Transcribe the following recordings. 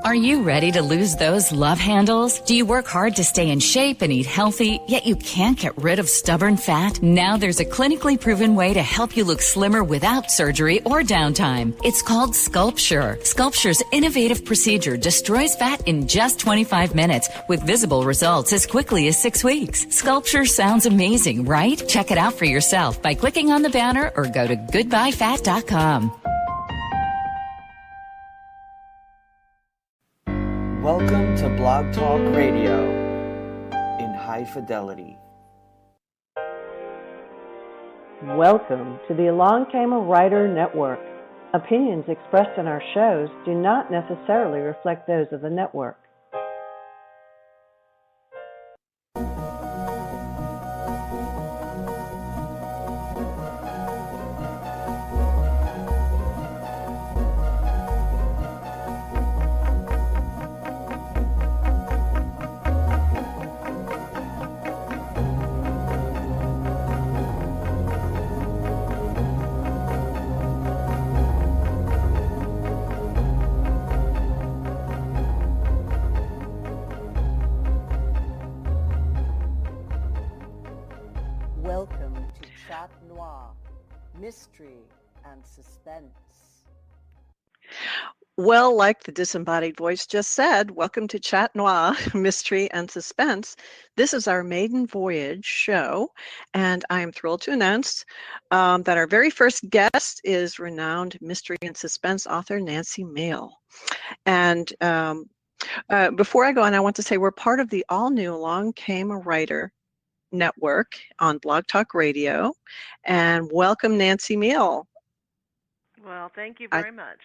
Are you ready to lose those love handles? Do you work hard to stay in shape and eat healthy, yet you can't get rid of stubborn fat? Now there's a clinically proven way to help you look slimmer without surgery or downtime. It's called Sculpture. Sculpture's innovative procedure destroys fat in just 25 minutes with visible results as quickly as 6 weeks. Sculpture sounds amazing, right? Check it out for yourself by clicking on the banner or go to goodbyefat.com. Welcome to Blog Talk Radio in high fidelity. Welcome to the Along Came a Writer Network. Opinions expressed in our shows do not necessarily reflect those of the network. Welcome to Chat Noir, Mystery and Suspense. Well, like the disembodied voice just said, welcome to Chat Noir, Mystery and Suspense. This is our maiden voyage show, and I am thrilled to announce that our very first guest is renowned mystery and suspense author Nancy Mehl. And before I go on, I want to say we're part of the all-new Along Came a Writer Network on Blog Talk Radio, and welcome Nancy Mehl. Well, thank you very much.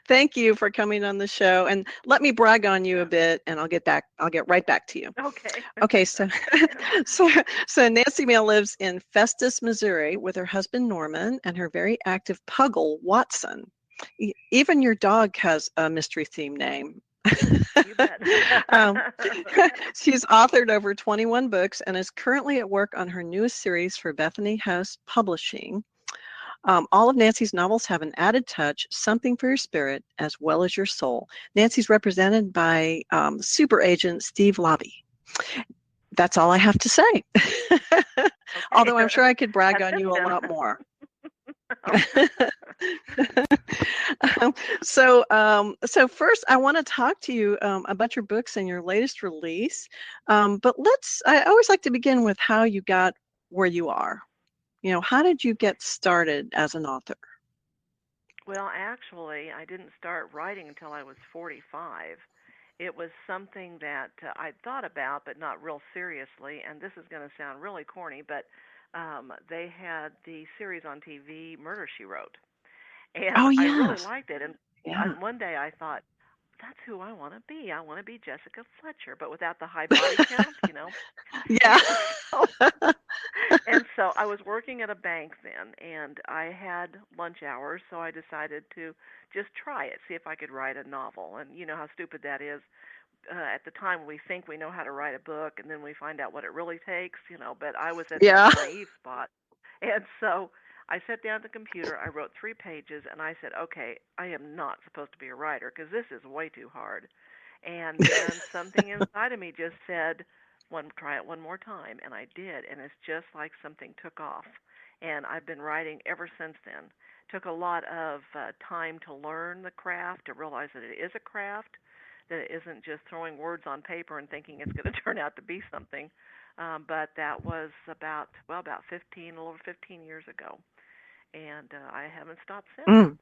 Thank you for coming on the show, and let me brag on you a bit, and I'll get right back to you. Okay. So Nancy Mehl lives in Festus, Missouri, with her husband Norman and her very active puggle Watson. Even your dog has a mystery theme name. You bet. She's authored over 21 books and is currently at work on her newest series for Bethany House Publishing. All of Nancy's novels have an added touch, something for your spirit as well as your soul. Nancy's represented by super agent Steve Lobby. That's all I have to say. Okay. Although I'm sure I could brag on you a lot more. So first I want to talk to you about your books and your latest release. But I always like to begin with how you got where you are. You know, how did you get started as an author? Well, actually, I didn't start writing until I was 45. It was something that I'd thought about, but not real seriously. And this is going to sound really corny, but they had the series on TV, Murder, She Wrote. And oh, yes. I really liked it. And one day I thought, that's who I want to be. I want to be Jessica Fletcher, but without the high body count, you know. Yeah. And so I was working at a bank then, and I had lunch hours, so I decided to just try it, see if I could write a novel. And you know how stupid that is. At the time, we think we know how to write a book, and then we find out what it really takes, you know. But I was at that naive spot. And so I sat down at the computer, I wrote 3 pages, and I said, okay, I am not supposed to be a writer because this is way too hard. And then something inside of me just said, try it one more time, and I did, and it's just like something took off. And I've been writing ever since then. Took a lot of time to learn the craft, to realize that it is a craft, that it isn't just throwing words on paper and thinking it's going to turn out to be something. But that was about 15, a little over 15 years ago. And I haven't stopped since. Mm.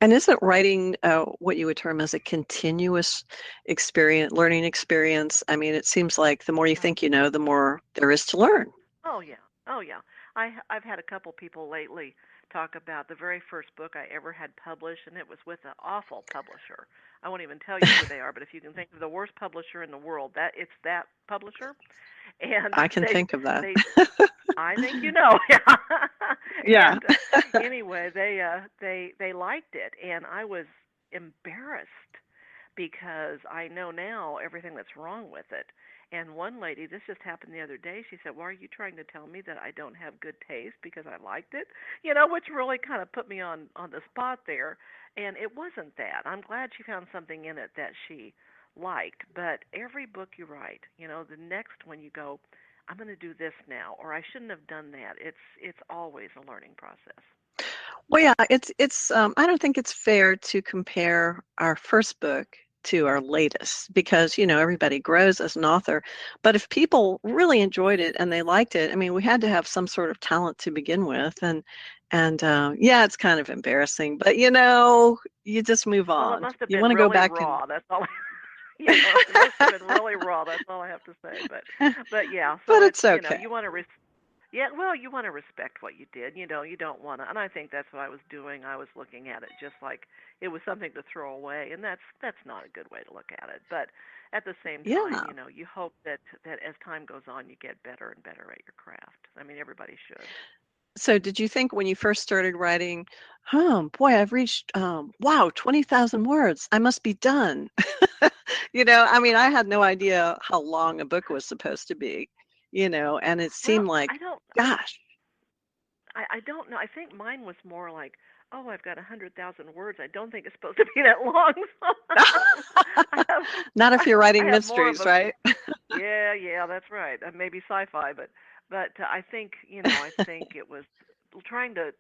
And isn't writing what you would term as a continuous learning experience? I mean, it seems like the more you think you know, the more there is to learn. Oh, yeah. I've had a couple people lately talk about the very first book I ever had published, and it was with an awful publisher. I won't even tell you who they are, but if you can think of the worst publisher in the world, it's that publisher. And I can think of that. I think you know. Yeah. And, anyway, they liked it, and I was embarrassed because I know now everything that's wrong with it. And one lady, this just happened the other day, she said, well, are you trying to tell me that I don't have good taste because I liked it? You know, which really kind of put me on the spot there. And it wasn't that. I'm glad she found something in it that she liked. But every book you write, the next one you go, I'm going to do this now, or I shouldn't have done that. It's always a learning process. Well, yeah, it's I don't think it's fair to compare our first book to our latest because, everybody grows as an author. But if people really enjoyed it and they liked it, I mean, we had to have some sort of talent to begin with. And yeah, it's kind of embarrassing, but you just move Well, it on. must have You been want to go really back and raw. That's all. It must have been really raw. That's all I have to say. But yeah. So but it's it's okay. you want to yeah, well, you want to respect what you did. You don't want to, and I think that's what I was doing. I was looking at it just like it was something to throw away, and that's not a good way to look at it. But at the same time, Yeah. you hope that as time goes on, you get better and better at your craft. I mean, everybody should. So did you think when you first started writing, boy, I've reached, wow, 20,000 words. I must be done. I mean, I had no idea how long a book was supposed to be, and it Well, seemed like, I don't. gosh. I don't know. I think mine was more like, oh, I've got 100,000 words. I don't think it's supposed to be that long. So I have, Not if you're I writing have more of mysteries, a right? yeah, that's right. Maybe sci-fi, but I think I think it was trying to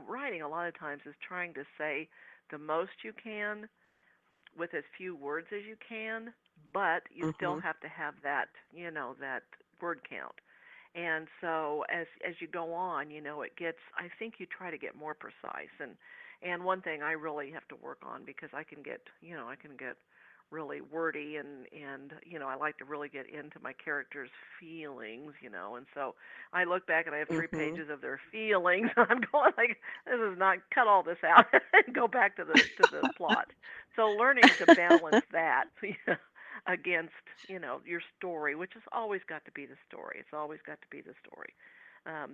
writing a lot of times is trying to say the most you can with as few words as you can, but you still Hmm. have to have that that word count. And so as you go on, it gets. I think you try to get more precise. And one thing I really have to work on because I can get really wordy and I like to really get into my characters' feelings, and so I look back and I have 3 Hmm. pages of their feelings. I'm going like, this is not, cut all this out and go back to the plot. So learning to balance that against your story, which has always got to be the story. It's always got to be the story.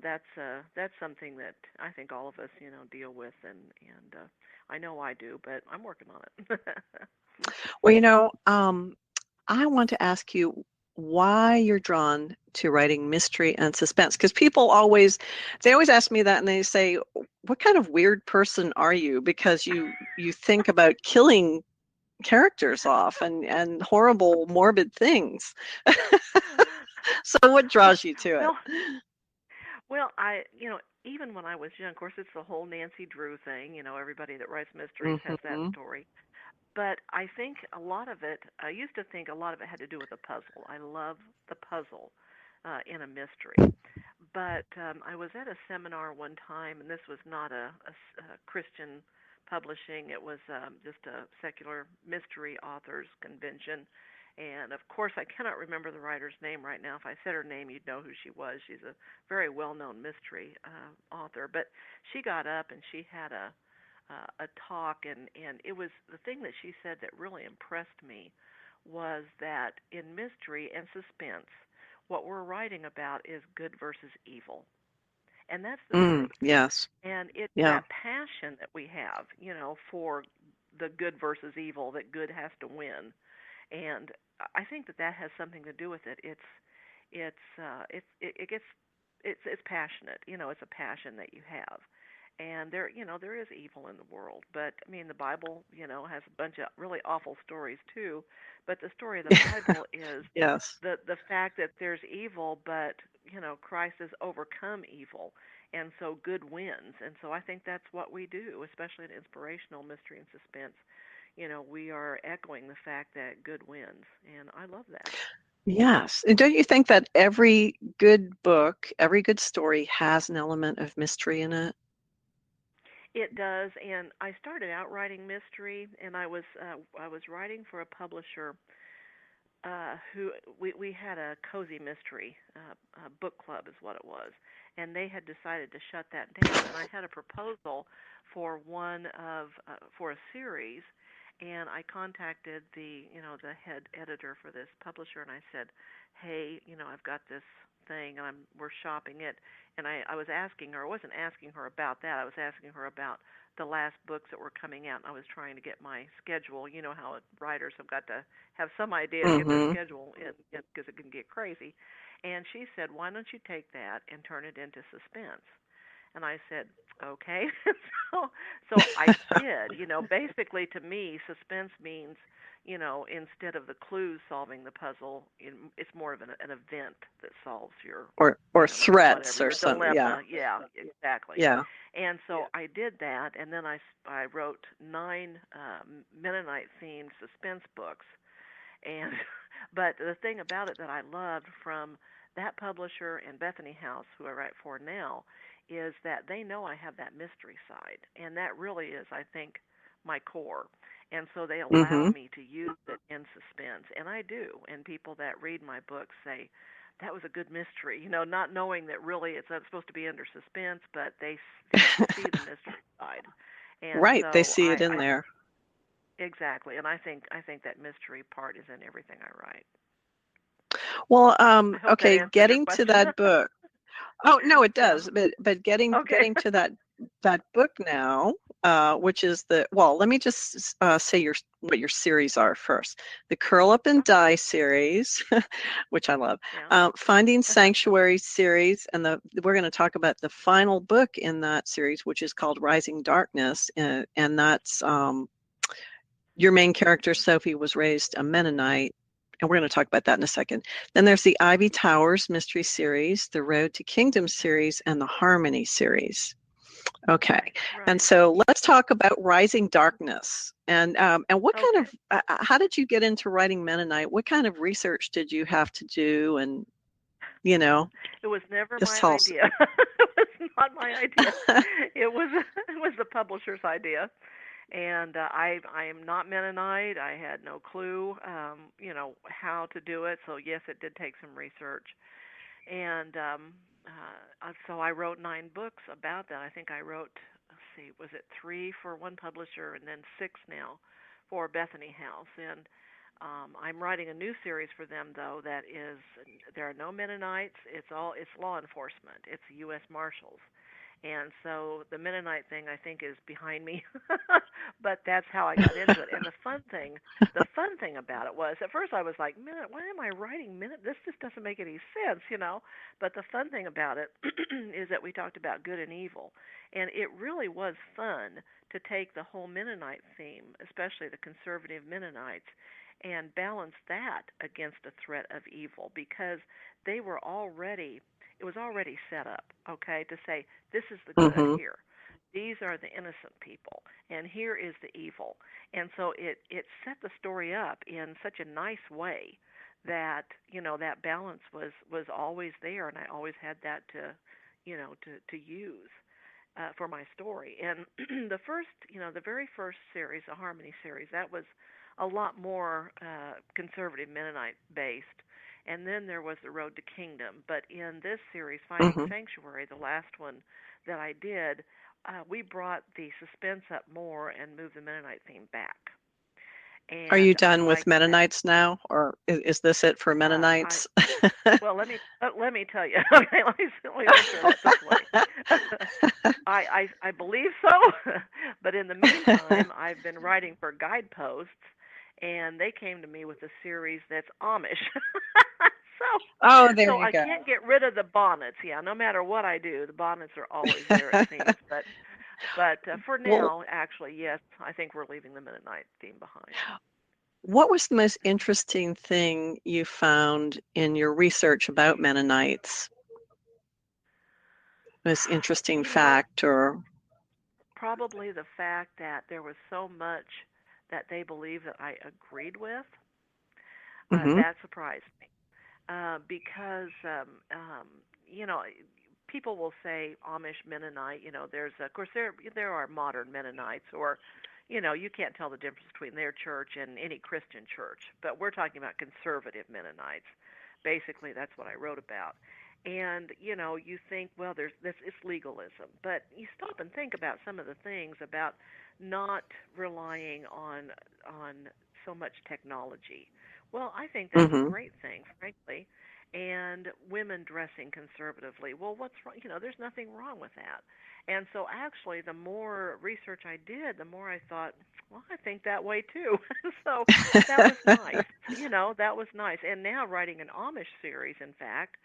That's something that I think all of us deal with, and I know I do, but I'm working on it. Well, I want to ask you why you're drawn to writing mystery and suspense, because they always ask me that, and they say, what kind of weird person are you? Because you think about killing characters off and horrible, morbid things. So what draws you to it? Well, well, even when I was young, of course, it's the whole Nancy Drew thing. Everybody that writes mysteries has that Hmm. story. But I think a lot of it, I used to think a lot of it had to do with the puzzle. I love the puzzle in a mystery. But I was at a seminar one time, and this was not a Christian publishing. It was just a secular mystery authors convention. And of course, I cannot remember the writer's name right now. If I said her name, you'd know who she was. She's a very well-known mystery author. But she got up and she had a talk, and it was the thing that she said that really impressed me was that in mystery and suspense, what we're writing about is good versus evil. And that's the truth. Yes. And it's Yeah. that passion that we have, for the good versus evil, that good has to win. And I think that has something to do with it. It gets it's passionate. It's a passion that you have. And there is evil in the world, but I mean the Bible, has a bunch of really awful stories too. But the story of the Bible is Yes. the fact that there's evil, but Christ has overcome evil, and so good wins. And so I think that's what we do, especially in inspirational mystery and suspense. We are echoing the fact that good wins, and I love that. Yes. And don't you think that every good book, every good story has an element of mystery in it? It does, and I started out writing mystery, and I was writing for a publisher who we had a cozy mystery book club is what it was, and they had decided to shut that down. And I had a proposal for for a series, and I contacted the head editor for this publisher, and I said, hey, I've got this thing, and we're shopping it, and I was asking her. I wasn't asking her about that. I was asking her about the last books that were coming out, and I was trying to get my schedule. You know how writers have got to have some idea to get their Hmm. schedule in because it can get crazy. And she said, why don't you take that and turn it into suspense? And I said, okay. So I did. Basically to me, suspense means, instead of the clues solving the puzzle, it's more of an event that solves your, or threats whatever, or your something. Yeah. dilemma. Yeah, exactly. Yeah. And so I did that, and then I wrote 9 Mennonite-themed suspense books. And but the thing about it that I loved from that publisher and Bethany House, who I write for now, is that they know I have that mystery side, and that really is, I think, my core. And so they allow Mhm. me to use it in suspense, and I do. And people that read my books say, that was a good mystery, not knowing that really it's not supposed to be under suspense, but they see the mystery side. And Right, they so see it in there. exactly, and I think that mystery part is in everything I write. Well, I hope that okay, answered your getting to question. that book. Oh, no, it Yeah. does. But getting Okay. to that book now, which is let me just say what your series are first. The Curl Up and Die series, which I love. Yeah. Finding Sanctuary series, and we're going to talk about the final book in that series, which is called Rising Darkness, and that's your main character, Sophie, was raised a Mennonite, and we're going to talk about that in a second. Then there's the Ivy Towers mystery series, the Road to Kingdom series, and the Harmony series. Okay, Right. and so let's talk about Rising Darkness. And what kind of, how did you get into writing Mennonite? What kind of research did you have to do? And, it was never just my idea. It was not my idea. It was the publisher's idea. And I am not Mennonite. I had no clue, how to do it. So yes, it did take some research. And so I wrote 9 books about that. I think I wrote, let's see, was it 3 for one publisher and then 6 now for Bethany House. And I'm writing a new series for them, though, that is, there are no Mennonites. It's law enforcement. It's U.S. Marshals. And so the Mennonite thing, I think, is behind me, but that's how I got into it. And the fun thing about it was, at first I was like, why am I writing Mennonite? This just doesn't make any sense, But the fun thing about it is that we talked about good and evil, and it really was fun to take the whole Mennonite theme, especially the conservative Mennonites, and balance that against a threat of evil, because they were already it was already set up, okay, to say this is the good Mhm. here. These are the innocent people, and here is the evil. And so it set the story up in such a nice way that, that balance was always there, and I always had that to use for my story. And the very first series, the Harmony series, that was a lot more conservative Mennonite based. And then there was the Road to Kingdom. But in this series, Finding Mhm. Sanctuary, the last one that I did, we brought the suspense up more and moved the Mennonite theme back. Are you And I done with liked that. Mennonites now, or is this it for Mennonites? Well, let me tell you. Okay, let me answer that this way. I believe so, but in the meantime, I've been writing for Guideposts, and they came to me with a series that's Amish. Oh, there So you I go. can't get rid of the bonnets. Yeah, no matter what I do, the bonnets are always there, it seems. But for Well, now, actually, yes, I think we're leaving the Mennonite theme behind. what was the most interesting thing you found in your research about Mennonites? Most interesting fact, or Probably the fact that there was so much that they believed that I agreed with. Mhm. That surprised me. Because people will say Amish Mennonite. There's of course there are modern Mennonites, or you can't tell the difference between their church and any Christian church. But we're talking about conservative Mennonites. Basically, that's what I wrote about. And you think, well, there's this, it's legalism, but you stop and think about some of the things about not relying on so much technology. Well, I think that's a Mhm. great thing, frankly. And women dressing conservatively. Well, what's wrong? There's nothing wrong with that. And so actually, the more research I did, the more I thought, well, I think that way too. So that was nice. That was nice. And now writing an Amish series, in fact,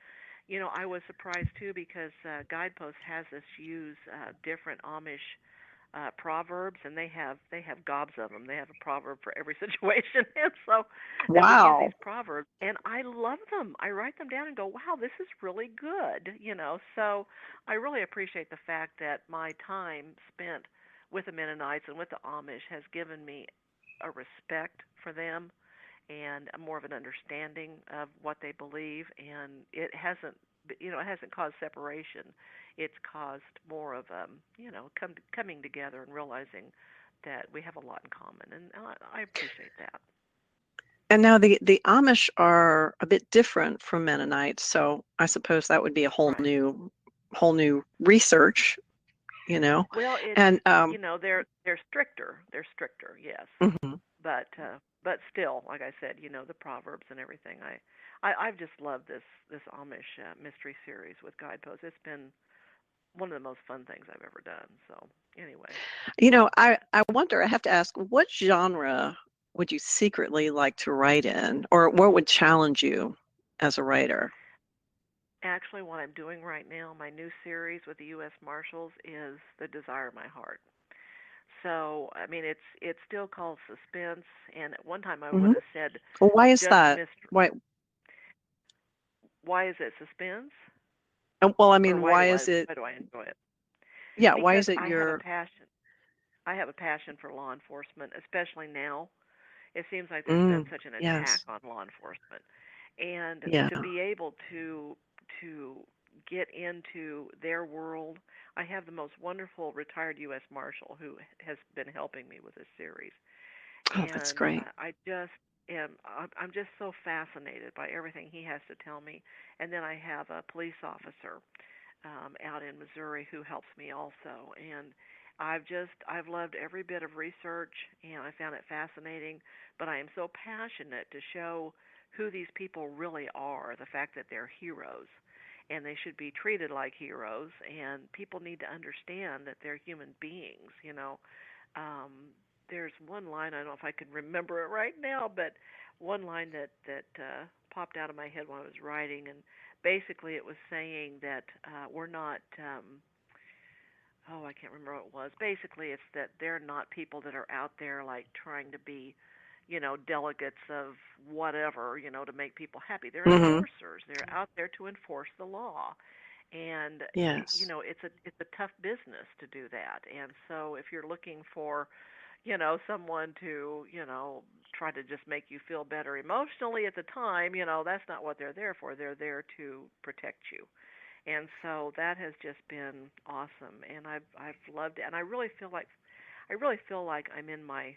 I was surprised too because Guidepost has us use different Amish proverbs, and they have gobs of them. They have a proverb for every situation, and so that we use Wow. these proverbs, and I love them. I write them down and go, "Wow, this is really good," So I really appreciate the fact that my time spent with the Mennonites and with the Amish has given me a respect for them and more of an understanding of what they believe, and it hasn't caused separation. It's caused more of coming together and realizing that we have a lot in common, and I appreciate that. And now the Amish are a bit different from Mennonites, so I suppose that would be a Right. whole new research, you know. Well, it's And they're stricter. They're stricter, yes. mhm. But still, like I said, the proverbs and everything. I've just loved this Amish mystery series with Guideposts. It's been one of the most fun things I've ever done. So anyway, I wonder, I have to ask, what genre would you secretly like to write in, or what would challenge you as a writer? actually, what I'm doing right now, my new series with the U.S. Marshals is The Desire of My Heart. So I mean, it's still called Suspense, and at one time I would Hmm. have said Well, why is just that? mystery. Why? Why is it suspense, Well, I or mean, why why do I is it? why do I enjoy it? Yeah, why Because is it I have a your? passion. I have a passion for law enforcement, especially now. It seems like there's been Mm, such an attack yes, on law enforcement, and yeah. to be able to get into their world. I have the most wonderful retired U.S. Marshal who has been helping me with this series, Oh, that's and great. I just I'm just so fascinated by everything he has to tell me. And then I have a police officer out in Missouri who helps me also. And I've loved every bit of research, and I found it fascinating. But I am so passionate to show who these people really are, the fact that they're heroes, and they should be treated like heroes. And people need to understand that they're human beings. There's one line, I don't know if I can remember it right now, but one line that popped out of my head when I was writing, and basically it was saying that we're not I can't remember what it was. Basically it's that they're not people that are out there like trying to be delegates of whatever, to make people happy. They're Hmm. enforcers. They're out there to enforce the law. And Yes. it's a tough business to do that. And so if you're looking for someone to, try to just make you feel better emotionally at the time, that's not what they're there for. They're there to protect you. And so that has just been awesome, and I've loved it. And I really feel like I'm in my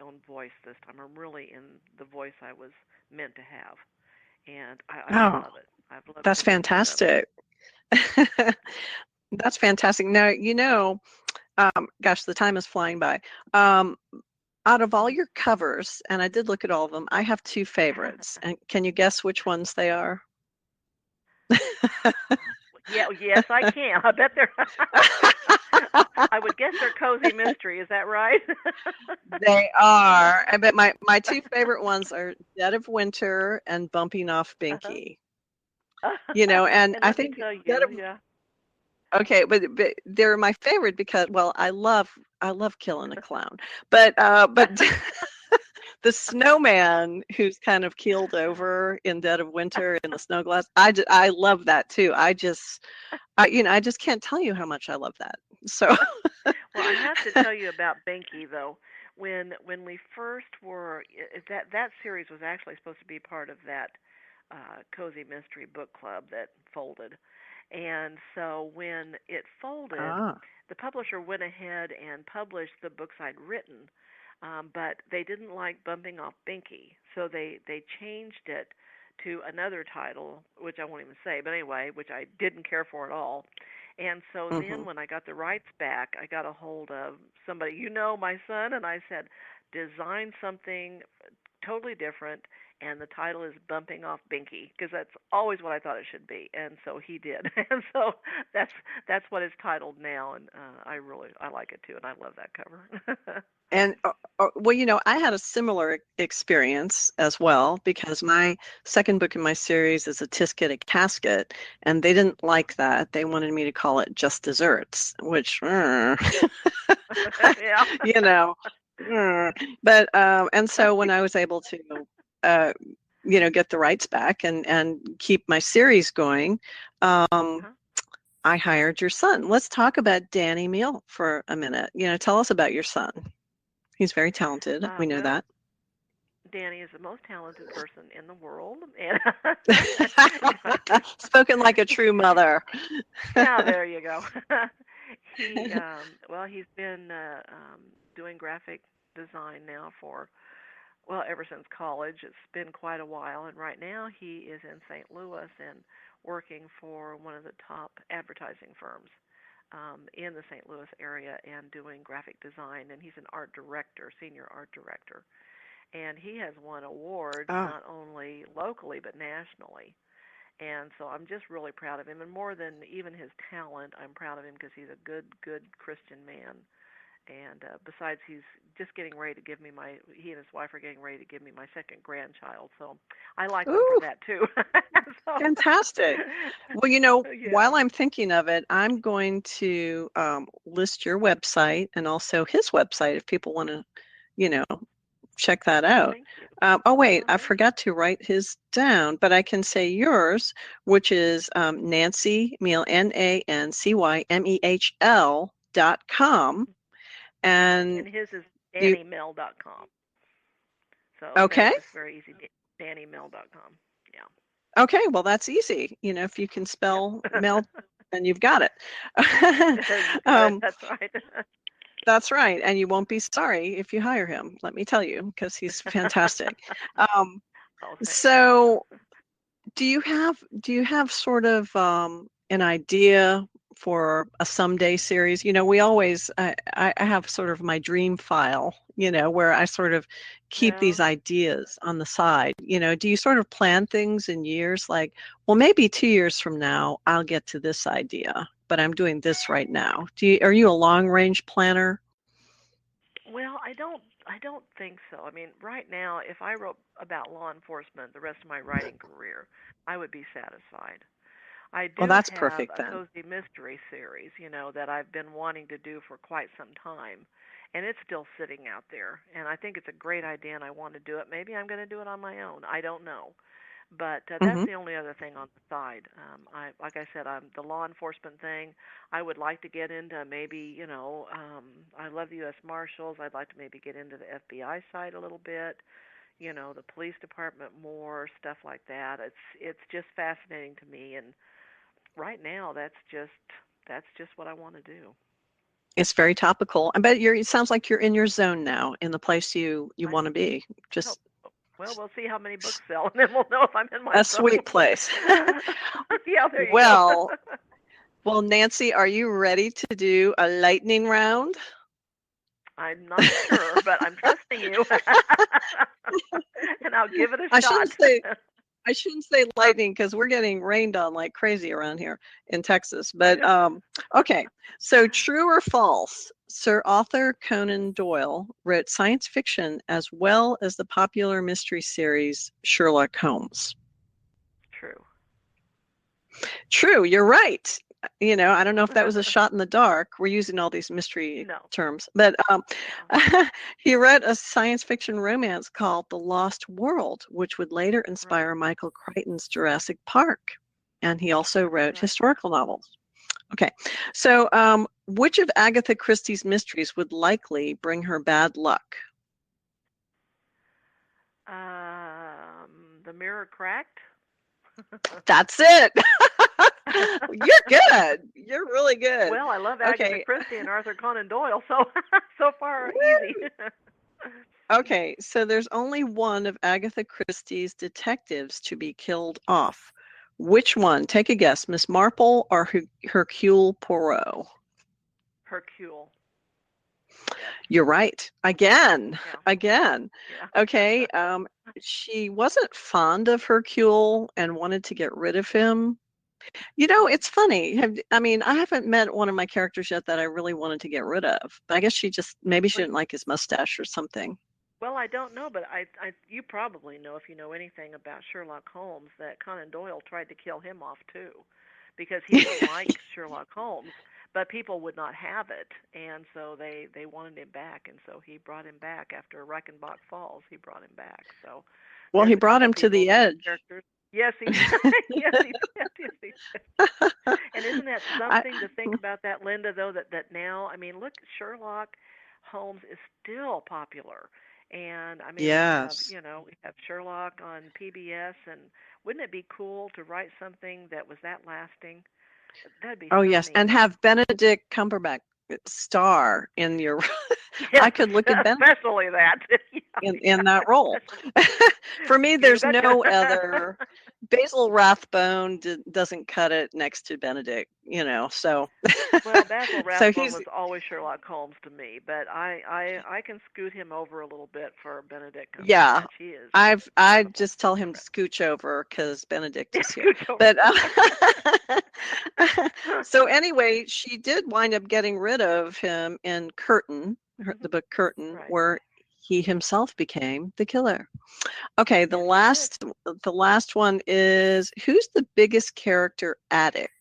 own voice this time. I'm really in the voice I was meant to have, and I just Oh, love it. I've loved that's every minute of it. fantastic. That's fantastic. Now, gosh, the time is flying by. Um, Out of all your covers, and I did look at all of them, I have two favorites. And can you guess which ones they are? Yeah, yes, I can. I bet they're. I would guess they're cozy mystery. Is that right? They are. I bet my two favorite ones are Dead of Winter and Bumping Off Uh-huh. Binky. And And I let me think tell Dead you, of yeah. okay, but they're my favorite because, well, I love killing a clown, but the snowman who's kind of keeled over in Dead of Winter in the snow glass, I love that too. I just can't tell you how much I love that. So, Well, I have to tell you about Benki though. When we first were that series was actually supposed to be part of that cozy mystery book club that folded, and so when it folded, ah, the publisher went ahead and published the books I'd written, but they didn't like bumping off Binky, so they changed it to another title, which I won't even say, but anyway, which I didn't care for at all. And so hmm then when I got the rights back, I got a hold of somebody, my son, and I said, design something totally different, and the title is Bumping Off Binky, because that's always what I thought it should be, and so he did. And so that's what it's titled now, and I like it too, and I love that cover. And well, I had a similar experience as well, because my second book in my series is A Tisket, a Casket, and they didn't like that. They wanted me to call it Just Desserts, which, Yeah. but and so when I was able to, get the rights back and keep my series going, I hired your son. Let's talk about Danny Mehl for a minute. Tell us about your son. He's very talented. We know that. Danny is the most talented person in the world. And spoken like a true mother. Yeah, there you go. He's been doing graphic design now ever since college. It's been quite a while, and right now he is in St. Louis and working for one of the top advertising firms in the St. Louis area and doing graphic design, and he's an art director, senior art director. And he has won awards not only locally but nationally. And so I'm just really proud of him. And more than even his talent, I'm proud of him because he's a good Christian man. And besides, he's just getting ready to give me he and his wife are getting ready to give me my second grandchild. So I like them for that too. So, fantastic. Well, yeah. While I'm thinking of it, I'm going to list your website and also his website if people want to, check that out. Wait, I forgot to write his down, but I can say yours, which is Nancy Mehl, NancyMehl.com. And his is DannyMehl.com. So it's very easy. DannyMehl.com. Yeah. Okay, well that's easy. If you can spell Mehl, then you've got it. That's right. That's right, and you won't be sorry if you hire him. Let me tell you, because he's fantastic. So, do you have sort of an idea for a someday series? We always I have sort of my dream file, where I sort of keep these ideas on the side. Do you sort of plan things in years, like, well, maybe 2 years from now I'll get to this idea, but I'm doing this right now? Are you a long range planner? Well, I don't think so. I mean, right now, if I wrote about law enforcement the rest of my writing career, I would be satisfied. I do that's have perfect, a then. cozy mystery series, that I've been wanting to do for quite some time, and it's still sitting out there. And I think it's a great idea, and I want to do it. Maybe I'm going to do it on my own. I don't know. But that's the only other thing on the side. Like I said, the law enforcement thing. I would like to get into maybe, I love the U.S. Marshals. I'd like to maybe get into the FBI side a little bit, the police department more, stuff like that. It's just fascinating to me. And right now, that's just what I want to do. It's very topical. I bet it sounds like you're in your zone now, in the place you want to be. Just. Well, we'll see how many books sell, and then we'll know if I'm in my a zone. Sweet place. Yeah, there you go. Well, Nancy, are you ready to do a lightning round? I'm not sure, but I'm trusting you, and I'll give it a shot. I shouldn't say lightning, because we're getting rained on like crazy around here in Texas. But okay, so true or false? Sir Arthur Conan Doyle wrote science fiction as well as the popular mystery series Sherlock Holmes. True. True, you're right. I don't know if that was a shot in the dark. We're using all these mystery terms. But he wrote a science fiction romance called The Lost World, which would later inspire Michael Crichton's Jurassic Park. And he also wrote historical novels. Okay, so which of Agatha Christie's mysteries would likely bring her bad luck? The Mirror Cracked? That's it. You're good. You're really good. Well, I love Agatha Christie and Arthur Conan Doyle, so far easy. Okay, so there's only one of Agatha Christie's detectives to be killed off. Which one? Take a guess, Miss Marple or Hercule Poirot? Hercule. You're right. Again. Yeah. Okay. She wasn't fond of Hercule and wanted to get rid of him. It's funny. I haven't met one of my characters yet that I really wanted to get rid of. But I guess maybe she didn't like his mustache or something. Well, I don't know, but you probably know, if you know anything about Sherlock Holmes, that Conan Doyle tried to kill him off too, because he didn't like Sherlock Holmes, but people would not have it, and so they wanted him back, and so he brought him back after Reichenbach Falls. He brought him back. So, well, he brought him to the edge. Yes, he did. Yes, he did. And isn't that something to think about that, Linda? Though that now, look, Sherlock Holmes is still popular. And yes. we have Sherlock on PBS, and wouldn't it be cool to write something that was that lasting? That'd be yes, neat. and have Benedict Cumberbatch star in your. I could look at Benedict, especially that in that role. For me, there's no other. Basil Rathbone doesn't cut it next to Benedict, so. Well, Basil Rathbone was always Sherlock Holmes to me, but I can scoot him over a little bit for Benedict Cumberbatch. Yeah, he is. I just tell him to scooch over because Benedict is here. But so anyway, she did wind up getting rid of him in Curtain, the book Curtain, right, where he himself became the killer. Okay, the last one is, who's the biggest character addict?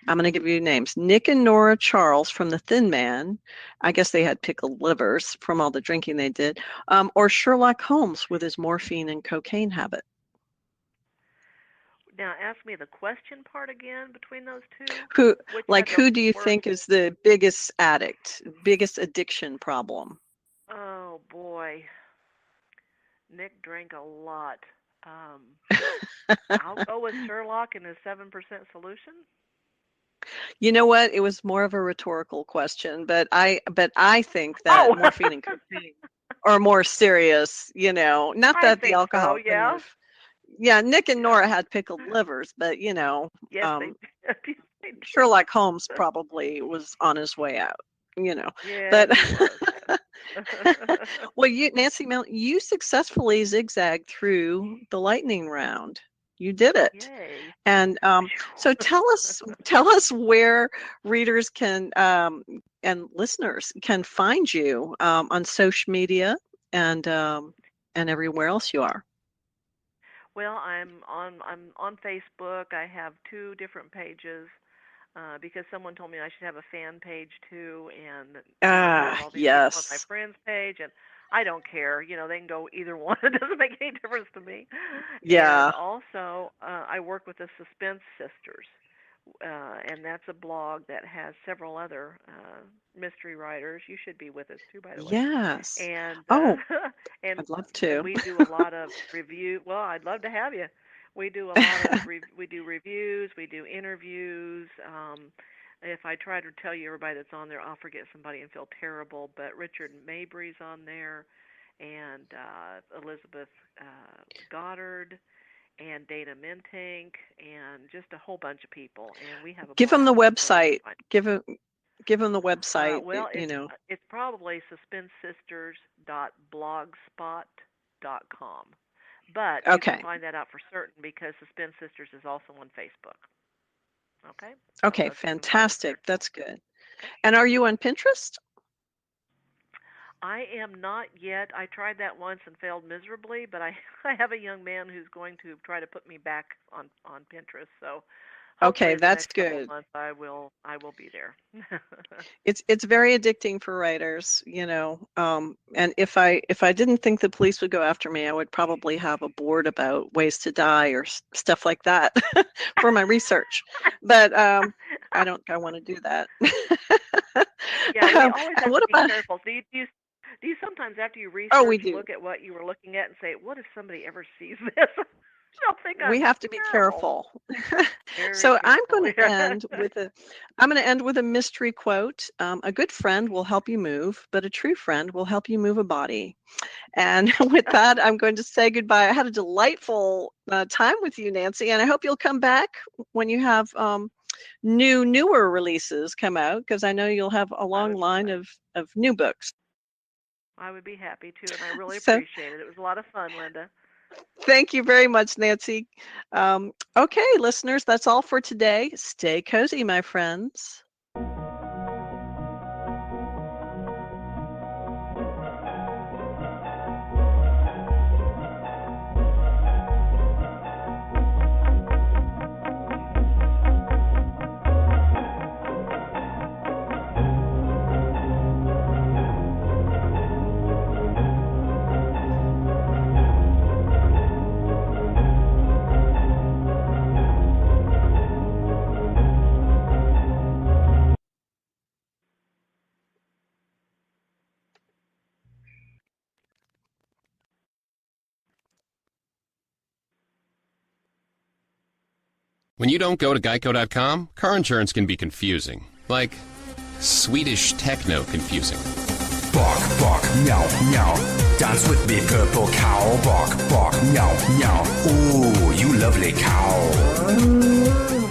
I'm going to give you names. Nick and Nora Charles from The Thin Man. I guess they had pickled livers from all the drinking they did. Or Sherlock Holmes with his morphine and cocaine habit. Now, ask me the question part again between those two. Who do you think is the biggest addict, biggest addiction problem? Oh, boy. Nick drank a lot. I'll go with Sherlock and his 7% solution. You know what? It was more of a rhetorical question, but I think that morphine and cocaine are more serious, not that the alcohol. So, yeah. Yeah, Nick and Nora had pickled livers, but yes, they did. Sherlock Holmes probably was on his way out, Yeah, but he was. well, Nancy Mehl, you successfully zigzagged through the lightning round. You did it. Yay. And so tell us where readers can and listeners can find you on social media and everywhere else you are. Well, I'm on Facebook. I have 2 different pages because someone told me I should have a fan page too, and all these people on my friends page, and I don't care. They can go either one. It doesn't make any difference to me. Yeah. And also, I work with the Suspense Sisters, and that's a blog that has several other mystery writers. You should be with us too, by the way. Yes. And and I'd love to. We do a lot of review. Well, I'd love to have you. We do a lot of we do reviews. We do interviews. If I try to tell you everybody that's on there, I'll forget somebody and feel terrible. But Richard Mabry's on there, and Elizabeth Goddard, and Dana Mentink, and just a whole bunch of people. And we have a give them the website. Give them the website. Well, it's probably suspensesisters.blogspot.com. But you can find that out for certain because Suspense Sisters is also on Facebook. Okay. Okay, fantastic. That's good. And are you on Pinterest? I am not yet. I tried that once and failed miserably, but I have a young man who's going to try to put me back on Pinterest. So okay, that's good. Months I will be there. It's very addicting for writers, and if I didn't think the police would go after me, I would probably have a board about ways to die or stuff like that for my research. But I want to do that. Yeah, you always have to be careful. Do you sometimes after you research we do. look at what you were looking at and say, what if somebody ever sees this? She'll think We have to be careful. So I'm going to end with a mystery quote. A good friend will help you move, but a true friend will help you move a body. And with that, I'm going to say goodbye. I had a delightful time with you, Nancy, and I hope you'll come back when you have newer releases come out, because I know you'll have a long line of new books. I would be happy to, and I really appreciate it. It was a lot of fun, Linda. Thank you very much, Nancy. Okay, listeners, that's all for today. Stay cozy, my friends. When you don't go to Geico.com, car insurance can be confusing. Like Swedish techno confusing. Bark, bark, meow, meow. Dance with me, purple cow. Bark, bark, meow, meow. Ooh, you lovely cow.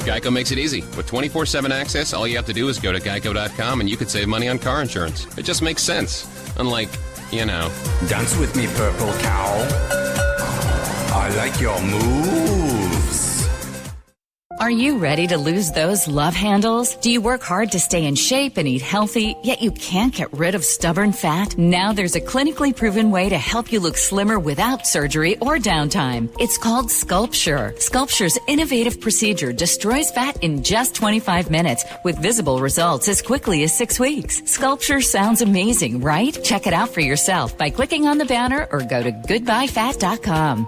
Geico makes it easy. With 24/7 access, all you have to do is go to Geico.com and you could save money on car insurance. It just makes sense. Unlike, Dance with me, purple cow. I like your moves. Are you ready to lose those love handles? Do you work hard to stay in shape and eat healthy, yet you can't get rid of stubborn fat? Now there's a clinically proven way to help you look slimmer without surgery or downtime. It's called Sculpture. Sculpture's innovative procedure destroys fat in just 25 minutes with visible results as quickly as 6 weeks. Sculpture sounds amazing, right? Check it out for yourself by clicking on the banner or go to goodbyefat.com.